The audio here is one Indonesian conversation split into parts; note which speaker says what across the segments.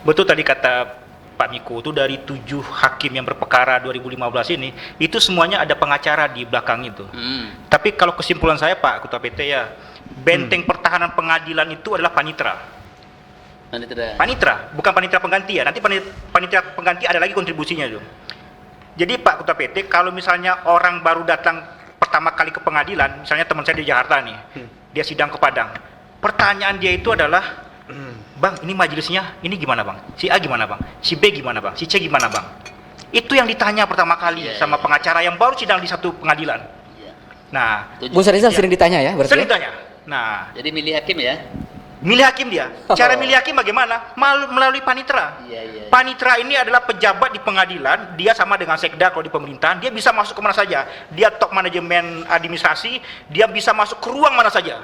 Speaker 1: Betul tadi kata Pak Miko, itu dari 7 hakim yang berperkara 2015 ini, itu semuanya ada pengacara di belakang itu. Tapi kalau kesimpulan saya Pak Ketua PT ya, benteng pertahanan pengadilan itu adalah panitra. Panitra, bukan panitra pengganti ya. Nanti panitra pengganti ada lagi kontribusinya itu. Jadi Pak Ketua PT, kalau misalnya orang baru datang pertama kali ke pengadilan, misalnya teman saya di Jakarta nih, dia sidang ke Padang. Pertanyaan dia itu adalah, Bang, ini majelisnya, ini gimana Bang? Si A gimana Bang? Si B gimana Bang? Si C gimana Bang? Itu yang ditanya pertama kali sama pengacara yang baru sidang di satu pengadilan. Nah,
Speaker 2: Bung Rizal sering ditanya ya berarti?
Speaker 1: Sering ditanya. Nah,
Speaker 3: jadi milih hakim ya?
Speaker 1: Milih hakim dia. Cara milih hakim bagaimana? Melalui panitra. Panitra ini adalah pejabat di pengadilan, dia sama dengan sekda kalau di pemerintahan, dia bisa masuk kemana saja. Dia top manajemen administrasi, dia bisa masuk ke ruang mana saja.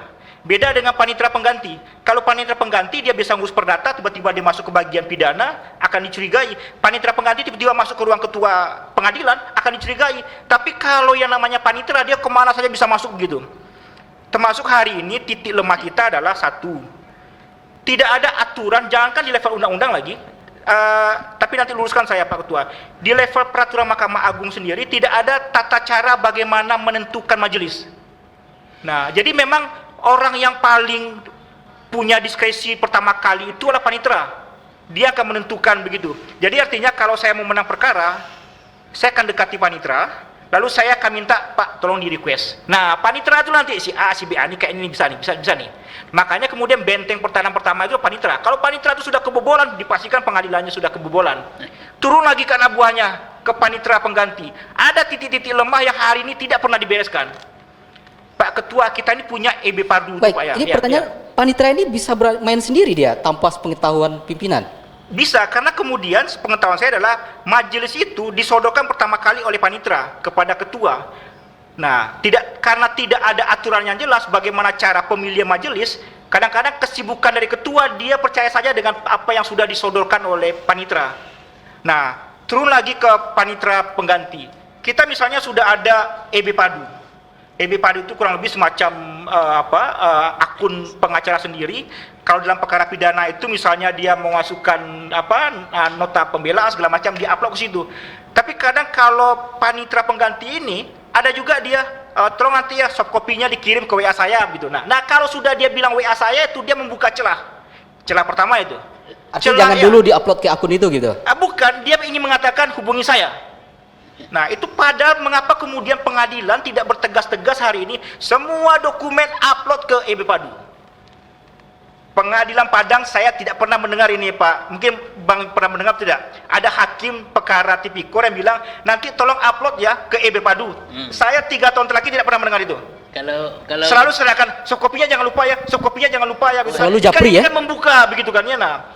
Speaker 1: Beda dengan panitra pengganti. Kalau panitra pengganti dia bisa ngurus perdata, tiba-tiba dia masuk ke bagian pidana, akan dicurigai. Panitra pengganti tiba-tiba masuk ke ruang ketua pengadilan, akan dicurigai. Tapi kalau yang namanya panitra, dia kemana saja bisa masuk begitu. Termasuk hari ini titik lemah kita adalah satu, tidak ada aturan, jangankan di level undang-undang lagi, tapi nanti luruskan saya Pak Ketua, di level peraturan Mahkamah Agung sendiri tidak ada tata cara bagaimana menentukan majelis. Nah, jadi memang orang yang paling punya diskresi pertama kali itu adalah panitra. Dia akan menentukan begitu. Jadi artinya kalau saya mau menang perkara, saya akan dekati panitra, lalu saya akan minta, Pak, tolong di request. Nah, panitra itu nanti si A, si B, ini kayak ini bisa nih. Makanya kemudian benteng pertahanan pertama itu panitra. Kalau panitra itu sudah kebobolan, dipastikan pengadilannya sudah kebobolan. Turun lagi ke anak buahnya, ke panitra pengganti. Ada titik-titik lemah yang hari ini tidak pernah dibereskan. Pak Ketua, kita ini punya EB Pardu.
Speaker 2: Baik,
Speaker 1: Pak, ya.
Speaker 2: ini pertanyaan, panitra ini bisa main sendiri dia tanpa pengetahuan pimpinan?
Speaker 1: Bisa, karena kemudian pengetahuan saya adalah majelis itu disodorkan pertama kali oleh panitra kepada ketua. Nah, karena tidak ada aturan yang jelas bagaimana cara pemilihan majelis, kadang-kadang kesibukan dari ketua dia percaya saja dengan apa yang sudah disodorkan oleh panitra. Nah, turun lagi ke panitra pengganti. Kita misalnya sudah ada EB Padu. EB Padu itu kurang lebih semacam akun pengacara sendiri. Kalau dalam perkara pidana itu misalnya dia memasukkan nota pembelaan segala macam, dia upload ke situ. Tapi kadang kalau panitra pengganti ini ada juga dia tolong nanti ya soft copy-nya dikirim ke WA saya gitu. Nah, kalau sudah dia bilang WA saya itu dia membuka celah. Celah pertama itu.
Speaker 2: Artinya jangan dulu diupload ke akun itu gitu.
Speaker 1: Bukan, dia ingin mengatakan hubungi saya. Nah, itu padahal mengapa kemudian pengadilan tidak bertegas-tegas hari ini semua dokumen upload ke EB Padu. Pengadilan Padang saya tidak pernah mendengar ini Pak, mungkin Bang pernah mendengar tidak? Ada hakim perkara tipikor yang bilang nanti tolong upload ya ke EB Padu. Saya 3 tahun terakhir tidak pernah mendengar itu.
Speaker 3: Kalau
Speaker 1: selalu serahkan soft copy-nya jangan lupa ya, soft copy-nya jangan lupa ya.
Speaker 2: Selalu japri ya.
Speaker 1: Kan membuka begitu kan ya. Nah,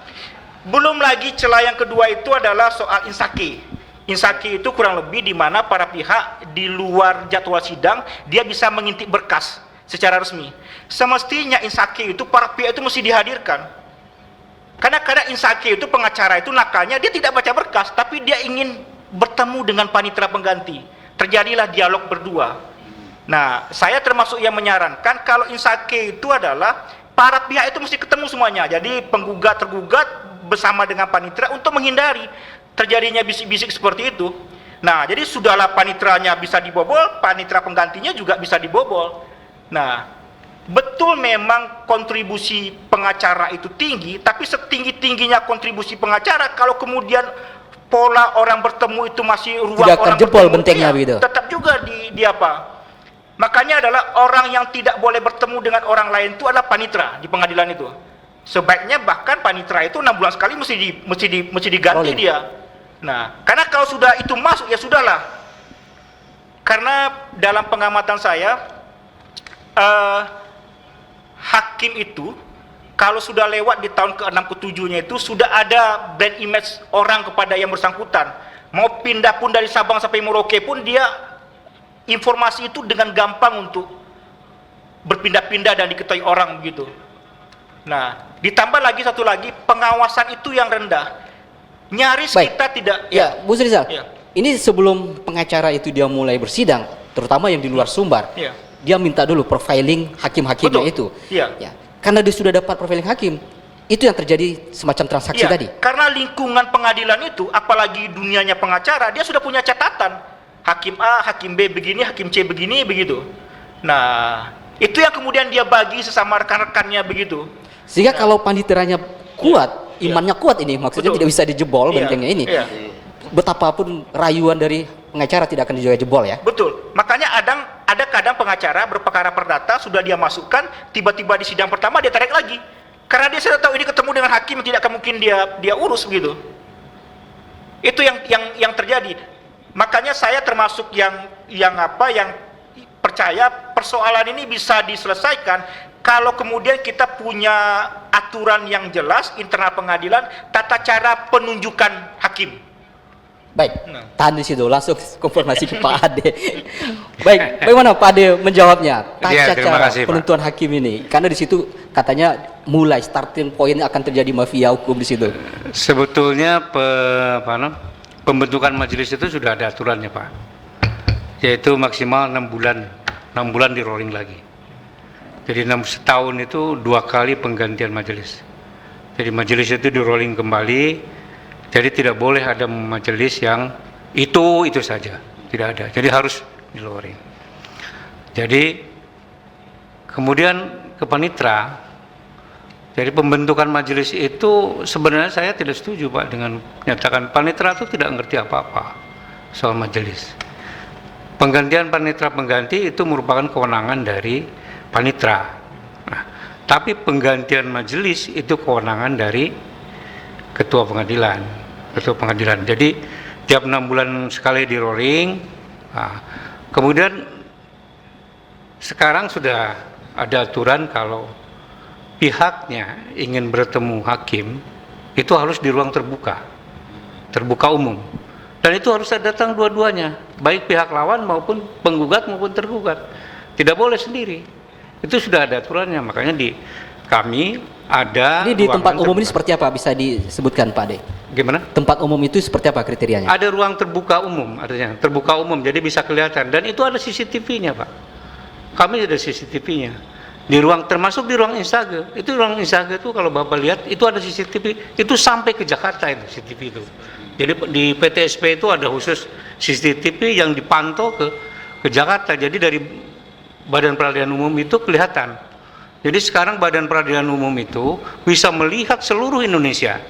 Speaker 1: belum lagi celah yang kedua itu adalah soal insaki. Insaki itu kurang lebih di mana para pihak di luar jadwal sidang dia bisa mengintip berkas secara resmi. Semestinya insaki itu para pihak itu mesti dihadirkan. Karena kadang insaki itu pengacara itu nakalnya dia tidak baca berkas, tapi dia ingin bertemu dengan panitra pengganti. Terjadilah dialog berdua. Nah, saya termasuk yang menyarankan kalau insaki itu adalah para pihak itu mesti ketemu semuanya. Jadi penggugat tergugat bersama dengan panitra untuk menghindari terjadinya bisik-bisik seperti itu. Nah, jadi sudahlah panitranya bisa dibobol, panitra penggantinya juga bisa dibobol. Nah, betul memang kontribusi pengacara itu tinggi, tapi setinggi-tingginya kontribusi pengacara kalau kemudian pola orang bertemu itu masih ruang
Speaker 2: tidak
Speaker 1: orang
Speaker 2: terjebol
Speaker 1: bertemu,
Speaker 2: bentengnya gitu.
Speaker 1: Tetap juga di apa? Makanya adalah orang yang tidak boleh bertemu dengan orang lain itu adalah panitra di pengadilan itu. Sebaiknya bahkan panitra itu 6 bulan sekali mesti diganti dia. Nah, karena kalau sudah itu masuk ya sudahlah. Karena dalam pengamatan saya hakim itu kalau sudah lewat di tahun ke-6 ke-7-nya itu sudah ada brand image orang kepada yang bersangkutan. Mau pindah pun dari Sabang sampai Merauke pun dia informasi itu dengan gampang untuk berpindah-pindah dan diketahui orang begitu. Nah, ditambah lagi satu lagi pengawasan itu yang rendah. Nyaris kita tidak
Speaker 2: ya, Bu Rizal.
Speaker 1: Ya.
Speaker 2: Ini sebelum pengacara itu dia mulai bersidang, terutama yang di luar Sumbar.
Speaker 1: Ya.
Speaker 2: Dia minta dulu profiling hakim-hakimnya itu.
Speaker 1: Iya.
Speaker 2: Ya. Karena dia sudah dapat profiling hakim, Itu yang terjadi semacam transaksi
Speaker 1: Iya,
Speaker 2: tadi.
Speaker 1: karena lingkungan pengadilan itu, apalagi dunianya pengacara, dia sudah punya catatan. Hakim A, Hakim B begini, Hakim C begini, begitu. Nah, itu yang kemudian dia bagi sesama rekan-rekannya begitu.
Speaker 2: Sehingga kalau paniteranya kuat, imannya kuat ini, maksudnya
Speaker 1: Betul.
Speaker 2: tidak bisa dijebol
Speaker 1: Iya,
Speaker 2: bentengnya ini.
Speaker 1: iya.
Speaker 2: Betapapun rayuan dari pengacara tidak akan juga jebol ya.
Speaker 1: Betul. Makanya ada kadang pengacara berperkara perdata sudah dia masukkan, tiba-tiba di sidang pertama dia tarik lagi. Karena dia sudah tahu ini ketemu dengan hakim tidak akan mungkin dia urus begitu. Itu yang terjadi. Makanya saya termasuk yang percaya persoalan ini bisa diselesaikan kalau kemudian kita punya aturan yang jelas internal pengadilan, tata cara penunjukan hakim.
Speaker 2: Baik,
Speaker 1: Nah.
Speaker 2: tahan di situ, langsung konfirmasi ke Pak Ade. Baik, bagaimana Pak Ade menjawabnya?
Speaker 3: Iya,
Speaker 2: Tata
Speaker 3: terima
Speaker 2: cara
Speaker 3: kasih, Pak.
Speaker 2: penentuan hakim ini, karena di situ katanya mulai starting point akan terjadi mafia hukum di situ.
Speaker 3: Sebetulnya pembentukan majelis itu sudah ada aturannya, Pak. Yaitu maksimal 6 bulan. 6 bulan di rolling lagi. Jadi setahun itu 2 kali penggantian majelis. Jadi majelis itu di rolling kembali. Jadi tidak boleh ada majelis yang itu saja. Tidak ada. Jadi harus di rolling. Jadi kemudian ke panitra. Jadi pembentukan majelis itu sebenarnya saya tidak setuju, Pak, dengan menyatakan panitra itu tidak ngerti apa-apa soal majelis. Penggantian panitra pengganti itu merupakan kewenangan dari panitra. Nah, tapi penggantian majelis itu kewenangan dari ketua pengadilan. Jadi tiap 6 bulan sekali di rolling. Nah, kemudian sekarang sudah ada aturan kalau pihaknya ingin bertemu hakim itu harus di ruang terbuka umum, dan itu harus datang dua-duanya, baik pihak lawan maupun penggugat maupun tergugat, tidak boleh sendiri. Itu sudah ada aturannya. Makanya di kami ada
Speaker 2: Ini di tempat
Speaker 3: ruangan
Speaker 2: umum ini
Speaker 3: terbuka.
Speaker 2: seperti apa? Bisa disebutkan Pak Ade?
Speaker 3: Gimana?
Speaker 2: Tempat umum itu seperti apa kriterianya?
Speaker 3: Ada ruang terbuka umum, artinya terbuka umum, jadi bisa kelihatan, dan itu ada CCTV-nya, Pak. Kami ada CCTV-nya. Di ruang, termasuk di ruang Instage. Itu ruang Instage itu kalau Bapak lihat itu ada CCTV, itu sampai ke Jakarta itu CCTV itu. Jadi di PTSP itu ada khusus CCTV yang dipantau ke Jakarta. Jadi dari Badan Peradilan Umum itu kelihatan. Jadi sekarang Badan Peradilan Umum itu bisa melihat seluruh Indonesia.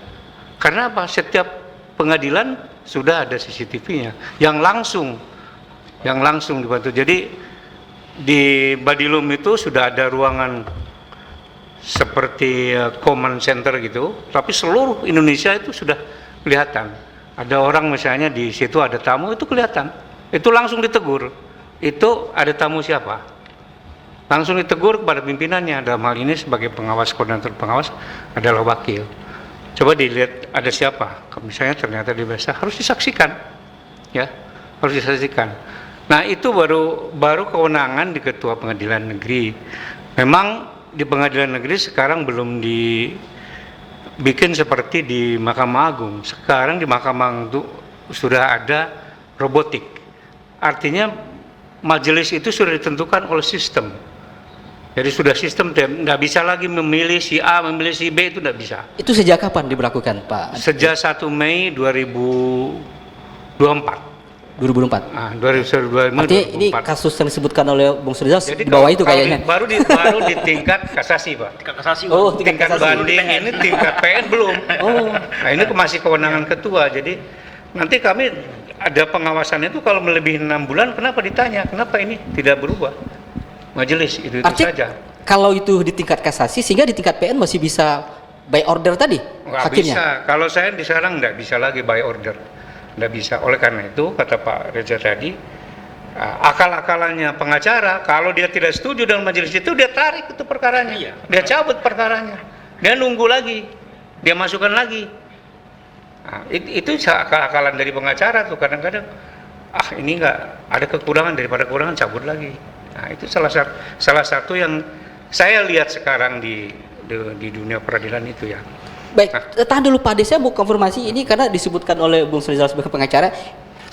Speaker 3: Karena apa? Setiap pengadilan sudah ada CCTV-nya yang langsung dibantu. Jadi di Badilum itu sudah ada ruangan seperti command center gitu, tapi seluruh Indonesia itu sudah kelihatan. Ada orang misalnya di situ ada tamu, itu kelihatan, itu langsung ditegur. Itu ada tamu siapa? Langsung ditegur kepada pimpinannya. Dalam hal ini sebagai pengawas, koordinator pengawas adalah wakil. Coba dilihat ada siapa. Misalnya ternyata dibiasa, harus disaksikan, ya, harus disaksikan. Nah itu baru kewenangan di ketua pengadilan negeri. Memang di pengadilan negeri sekarang belum dibikin seperti di Mahkamah Agung. Sekarang di Mahkamah Agung itu sudah ada robotik. Artinya majelis itu sudah ditentukan oleh sistem. Jadi sudah sistem, tidak bisa lagi memilih si A, memilih si B, itu tidak bisa.
Speaker 2: Itu sejak kapan diberlakukan Pak?
Speaker 3: Sejak 1 Mei 2024.
Speaker 2: 2004.
Speaker 3: Ah, 2024.
Speaker 2: Artinya ini kasus yang disebutkan oleh Bung Surizal
Speaker 3: Jadi
Speaker 2: di bawah itu kayaknya.
Speaker 3: baru di tingkat kasasi, Pak.
Speaker 1: Tingkat kasasi.
Speaker 2: Oh,
Speaker 3: Tingkat
Speaker 2: kasasi.
Speaker 3: banding ini tingkat PN belum.
Speaker 2: Oh.
Speaker 3: Nah, ini masih kewenangan ketua. Jadi nanti kami ada pengawasan itu kalau melebihi 6 bulan, kenapa ditanya? Kenapa ini tidak berubah? Majelis itu
Speaker 2: Artinya
Speaker 3: saja.
Speaker 2: kalau itu di tingkat kasasi sehingga di tingkat PN masih bisa by order tadi
Speaker 3: Nggak
Speaker 2: hakimnya.
Speaker 3: bisa. Kalau saya di sekarang nggak bisa lagi by order. Nggak bisa. Oleh karena itu, kata Pak Reza tadi, akal-akalannya pengacara, kalau dia tidak setuju dengan majelis itu, dia tarik itu perkaranya.
Speaker 1: Iya.
Speaker 3: Dia cabut perkaranya. Dia nunggu lagi. Dia masukkan lagi. Nah, itu akal-akalan dari pengacara tuh kadang-kadang, ini nggak ada kekurangan, daripada kekurangan cabut lagi. Nah, itu salah satu yang saya lihat sekarang di dunia peradilan itu ya.
Speaker 2: Baik, tahan dulu Pak Ade, saya mau konfirmasi ini karena disebutkan oleh Bung Surizal sebagai pengacara.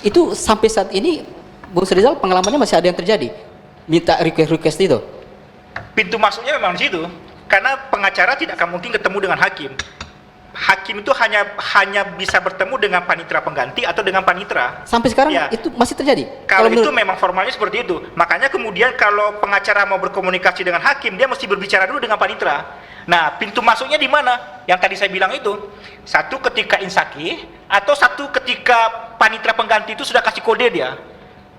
Speaker 2: Itu sampai saat ini Bung Surizal pengalamannya masih ada yang terjadi? Minta request itu?
Speaker 1: Pintu masuknya memang di situ. Karena pengacara tidak akan mungkin ketemu dengan hakim. Hakim itu hanya bisa bertemu dengan panitera pengganti atau dengan panitera.
Speaker 2: Sampai sekarang
Speaker 1: Ya.
Speaker 2: itu masih terjadi.
Speaker 1: Kalau itu
Speaker 2: menurut-
Speaker 1: memang formalnya seperti itu. Makanya kemudian kalau pengacara mau berkomunikasi dengan hakim, dia mesti berbicara dulu dengan panitera. Nah, pintu masuknya di mana? Yang tadi saya bilang itu. Satu ketika insaki, atau satu ketika panitera pengganti itu sudah kasih kode dia.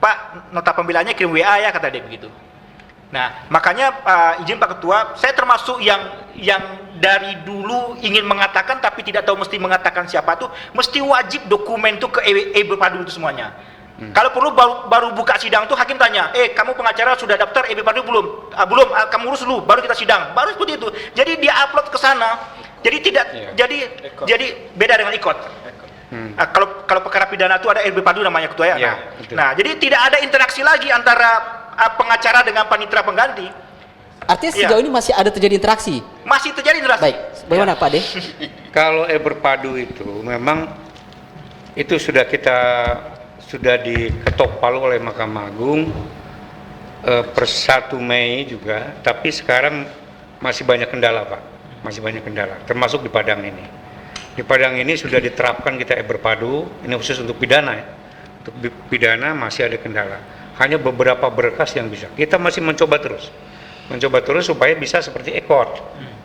Speaker 1: Pak, nota pembelaannya kirim WA ya, kata dia begitu. Nah, makanya izin Pak Ketua, saya termasuk yang dari dulu ingin mengatakan tapi tidak tahu mesti mengatakan siapa tuh, mesti wajib dokumen itu ke e-Berpadu itu semuanya. Kalau perlu baru buka sidang tuh hakim tanya, kamu pengacara sudah daftar e-Berpadu belum? Belum, kamu urus dulu, baru kita sidang. Baru seperti itu. Jadi dia upload ke sana. Jadi tidak, jadi beda dengan ikot. Kalau perkara pidana itu ada e-Berpadu namanya Ketua ya.
Speaker 3: Ya,
Speaker 1: Nah,
Speaker 3: betul.
Speaker 1: nah, jadi tidak ada interaksi lagi antara pengacara dengan panitera pengganti.
Speaker 2: Artinya
Speaker 1: Iya.
Speaker 2: sejauh ini masih ada terjadi interaksi.
Speaker 1: Masih terjadi interaksi.
Speaker 2: Baik, bagaimana Pak De?
Speaker 3: Kalau e-Berpadu itu memang itu sudah diketok palu oleh Mahkamah Agung per 1 Mei juga, tapi sekarang masih banyak kendala Pak, masih banyak kendala, termasuk di Padang ini. Di Padang ini sudah diterapkan kita e-Berpadu, ini khusus untuk pidana ya. Untuk pidana masih ada kendala. Hanya beberapa berkas yang bisa. Kita masih mencoba terus supaya bisa seperti ekor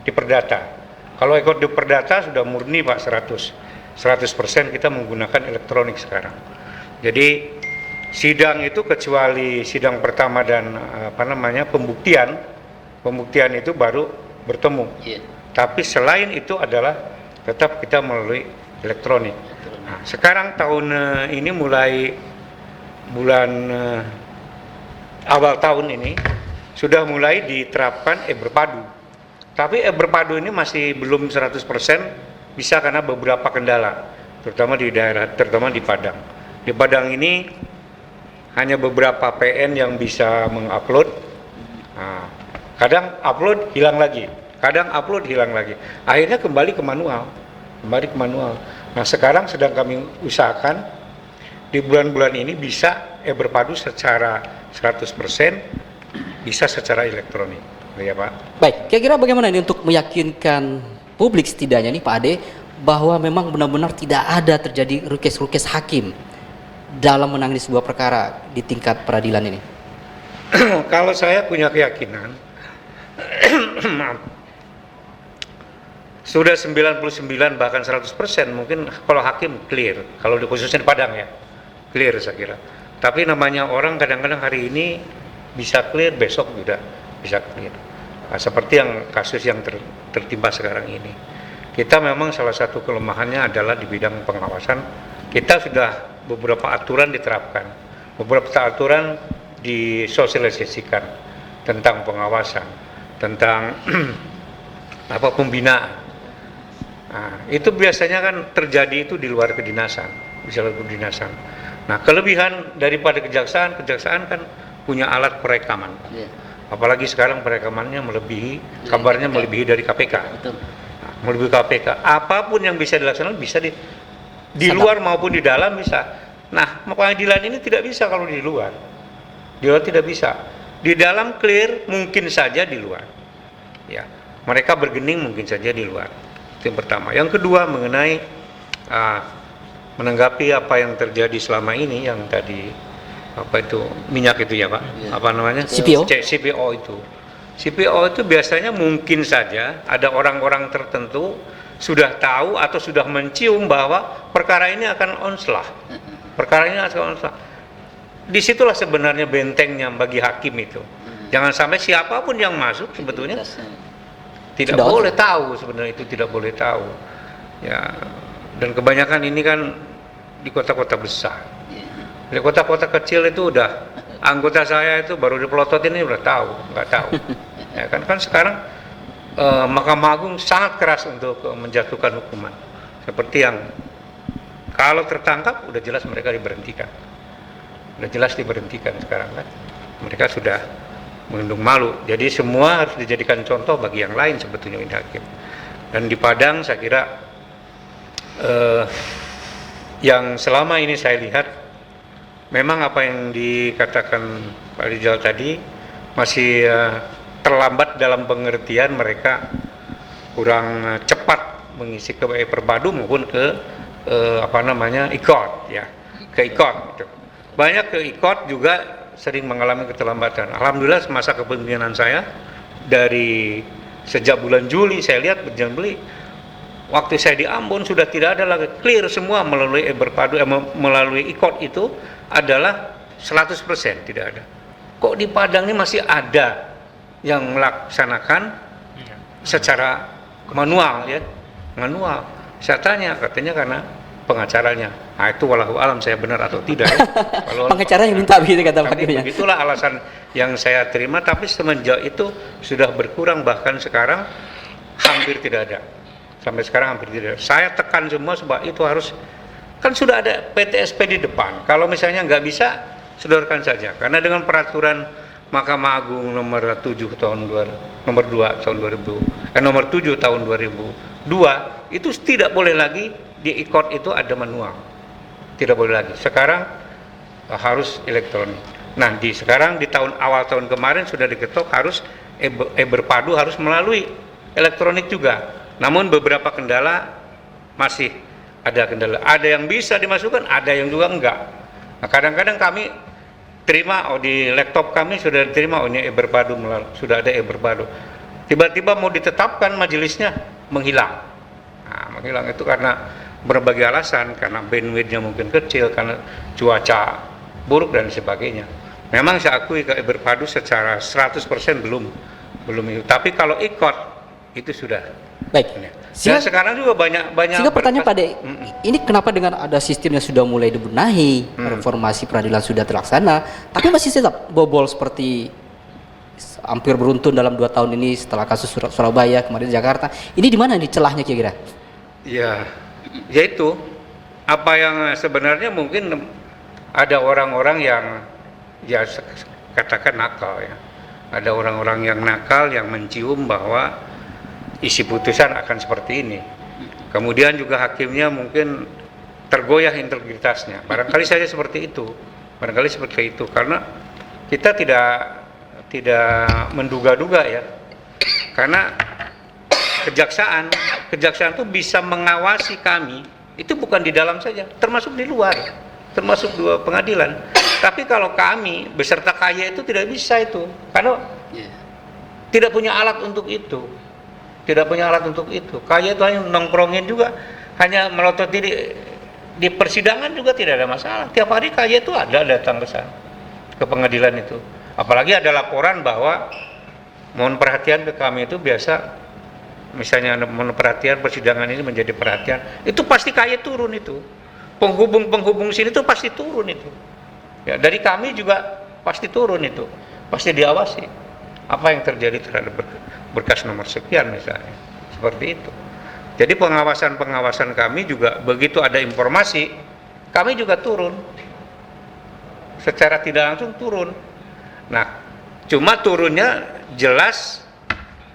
Speaker 3: di perdata. Kalau ekor di perdata sudah murni Pak 100% kita menggunakan elektronik sekarang. Jadi sidang itu kecuali sidang pertama dan pembuktian itu baru bertemu. Tapi selain itu adalah tetap kita melalui elektronik. Nah, sekarang tahun ini mulai bulan awal tahun ini sudah mulai diterapkan e-Berpadu. Tapi e-Berpadu ini masih belum 100% bisa karena beberapa kendala, terutama di daerah, terutama di Padang. Di Padang ini hanya beberapa PN yang bisa mengupload. Nah, kadang upload hilang lagi, kadang upload hilang lagi. Akhirnya kembali ke manual. Nah, sekarang sedang kami usahakan di bulan-bulan ini bisa e-Berpadu secara 100% bisa secara elektronik, ya Pak.
Speaker 2: Baik, kira-kira bagaimana ini untuk meyakinkan publik setidaknya nih Pak Ade bahwa memang benar-benar tidak ada terjadi rukes-rukes hakim dalam menangani sebuah perkara di tingkat peradilan ini?
Speaker 3: Kalau saya punya keyakinan maaf, sudah 99 bahkan 100% mungkin kalau hakim clear, kalau khususnya di Padang ya clear saya kira. Tapi namanya orang kadang-kadang hari ini bisa clear, besok sudah bisa clear. Nah, seperti yang kasus yang tertimpa sekarang ini. Kita memang salah satu kelemahannya adalah di bidang pengawasan. Kita sudah beberapa aturan diterapkan, beberapa aturan disosialisasikan tentang pengawasan, tentang pembinaan. Nah, itu biasanya kan terjadi itu di luar kedinasan, bisa luar kedinasan. Nah, kelebihan daripada kejaksaan kan punya alat perekaman. Apalagi sekarang perekamannya melebihi, kabarnya melebihi dari KPK. Nah, melebihi KPK. Apapun yang bisa dilaksanakan bisa di luar maupun di dalam bisa. Nah, pengadilan ini tidak bisa kalau di luar. Di luar tidak bisa. Di dalam clear mungkin saja di luar. Ya, mereka bergening mungkin saja di luar. Itu yang pertama. Yang kedua mengenai menanggapi apa yang terjadi selama ini yang tadi minyak itu ya Pak, apa namanya
Speaker 2: CPO
Speaker 3: CPO itu biasanya mungkin saja ada orang-orang tertentu sudah tahu atau sudah mencium bahwa perkara ini akan onslah, disitulah sebenarnya bentengnya bagi hakim itu. Jangan sampai siapapun yang masuk sebetulnya tidak boleh tahu, sebenarnya itu tidak boleh tahu ya. Dan kebanyakan ini kan di kota-kota besar. Di kota-kota kecil itu udah anggota saya itu baru dipelototin ini udah tahu, nggak tahu. Ya kan sekarang Mahkamah Agung sangat keras untuk menjatuhkan hukuman. Seperti yang kalau tertangkap udah jelas mereka diberhentikan. Udah jelas diberhentikan sekarang kan. Mereka sudah mengandung malu. Jadi semua harus dijadikan contoh bagi yang lain sebetulnya ini hakim. Dan di Padang saya kira yang selama ini saya lihat memang apa yang dikatakan Pak Rizal tadi masih terlambat dalam pengertian mereka kurang cepat mengisi ke Perpadu maupun ke IKOT ya, ke IKOT gitu. Banyak ke IKOT juga sering mengalami keterlambatan. Alhamdulillah semasa kepemimpinan saya dari sejak bulan Juli saya lihat berjalan beli. Waktu saya di Ambon sudah tidak ada lagi, clear semua melalui Berpadu, melalui IKOT itu adalah 100% tidak ada. Kok di Padang ini masih ada yang melaksanakan secara manual ya, manual. Saya tanya, katanya karena pengacaranya. Nah itu walau alam saya benar atau tidak ya. Kalau
Speaker 2: Pengacara yang minta begitu kata hakimnya.
Speaker 3: begitulah alasan yang saya terima, tapi semenjak itu sudah berkurang, bahkan sekarang hampir tidak ada. Sampai sekarang hampir tidak ada. Saya tekan semua sebab itu harus, kan sudah ada PTSP di depan. Kalau misalnya nggak bisa, sodorkan saja. Karena dengan peraturan Mahkamah Agung nomor 7 tahun 2000, nomor 2 tahun 2000, nomor 7 tahun 2002 itu tidak boleh lagi di IKOT itu ada manual, tidak boleh lagi. Sekarang harus elektronik. Nah sekarang di awal tahun kemarin sudah diketok harus Berpadu harus melalui elektronik juga. Namun beberapa kendala masih ada kendala. Ada yang bisa dimasukkan, ada yang juga enggak. Nah kadang-kadang kami terima di laptop kami sudah diterima ini Berpadu, sudah ada Berpadu. Tiba-tiba mau ditetapkan majelisnya menghilang. Nah, menghilang itu karena berbagai alasan, karena bandwidth-nya mungkin kecil, karena cuaca buruk dan sebagainya. Memang saya akui ke Berpadu secara 100% belum itu. Tapi kalau IKOT itu sudah.
Speaker 2: Baik.
Speaker 3: Dan sekarang juga banyak.
Speaker 2: Sehingga pertanyaan Pak De, ini kenapa dengan ada sistem yang sudah mulai dibenahi, reformasi peradilan sudah terlaksana, tapi masih tetap bobol seperti hampir beruntun dalam 2 tahun ini setelah kasus Surabaya, kemarin Jakarta. Ini di mana nih celahnya kira-kira?
Speaker 3: Ya, yaitu apa yang sebenarnya mungkin ada orang-orang yang ya katakan nakal ya. Ada orang-orang yang nakal yang mencium bahwa isi putusan akan seperti ini. Kemudian juga hakimnya mungkin tergoyah integritasnya. Barangkali saja seperti itu. Barangkali seperti itu karena kita tidak menduga-duga ya. Karena kejaksaan itu bisa mengawasi kami, itu bukan di dalam saja, termasuk di luar, termasuk dua pengadilan. Tapi kalau kami beserta KY itu tidak bisa itu, karena tidak punya alat untuk itu, tidak punya alat untuk itu. KY itu hanya nongkrongin juga, hanya melotot di persidangan juga tidak ada masalah. Tiap hari KY itu ada datang ke sana, ke pengadilan itu. Apalagi ada laporan bahwa mohon perhatian ke kami itu biasa. Misalnya mohon perhatian persidangan ini menjadi perhatian, itu pasti KY turun itu. Penghubung sini itu pasti turun itu. Ya, dari kami juga pasti turun itu. Pasti diawasi. Apa yang terjadi terhadap berkas nomor sekian misalnya. Seperti itu. Jadi pengawasan kami juga begitu ada informasi, kami juga turun. Secara tidak langsung turun. Nah, cuma turunnya jelas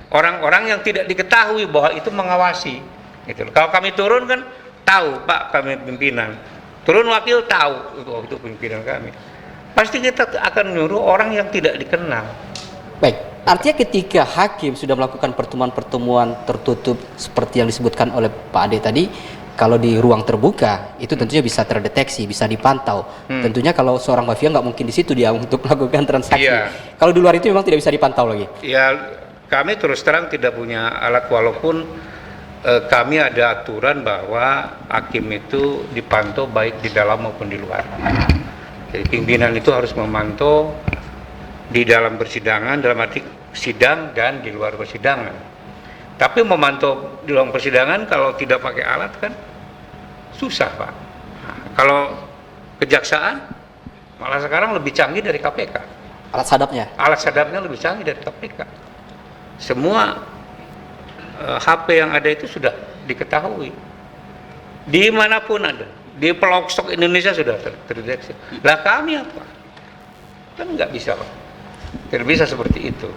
Speaker 3: orang-orang yang tidak diketahui bahwa itu mengawasi. Gitu. Kalau kami turun kan tahu, Pak, kami pimpinan. Turun wakil tahu itu pimpinan kami. Pasti kita akan menyuruh orang yang tidak dikenal.
Speaker 2: Baik, artinya ketika hakim sudah melakukan pertemuan-pertemuan tertutup seperti yang disebutkan oleh Pak Ade tadi, kalau di ruang terbuka itu tentunya bisa terdeteksi, bisa dipantau. Tentunya kalau seorang mafia nggak mungkin di situ dia untuk melakukan transaksi. Kalau di luar itu memang tidak bisa dipantau lagi.
Speaker 3: Ya, kami terus terang tidak punya alat, walaupun kami ada aturan bahwa hakim itu dipantau baik di dalam maupun di luar. Jadi pimpinan itu harus memantau di dalam persidangan, dalam arti sidang dan di luar persidangan. Tapi memantau di dalam persidangan kalau tidak pakai alat kan susah, Pak. Nah, kalau kejaksaan malah sekarang lebih canggih dari KPK.
Speaker 2: Alat sadapnya?
Speaker 3: Alat sadapnya lebih canggih dari KPK. Semua HP yang ada itu sudah diketahui. Dimanapun ada. Di pelosok Indonesia sudah terdeteksi. Lah kami apa? Kan nggak bisa, Pak. Tidak bisa seperti itu.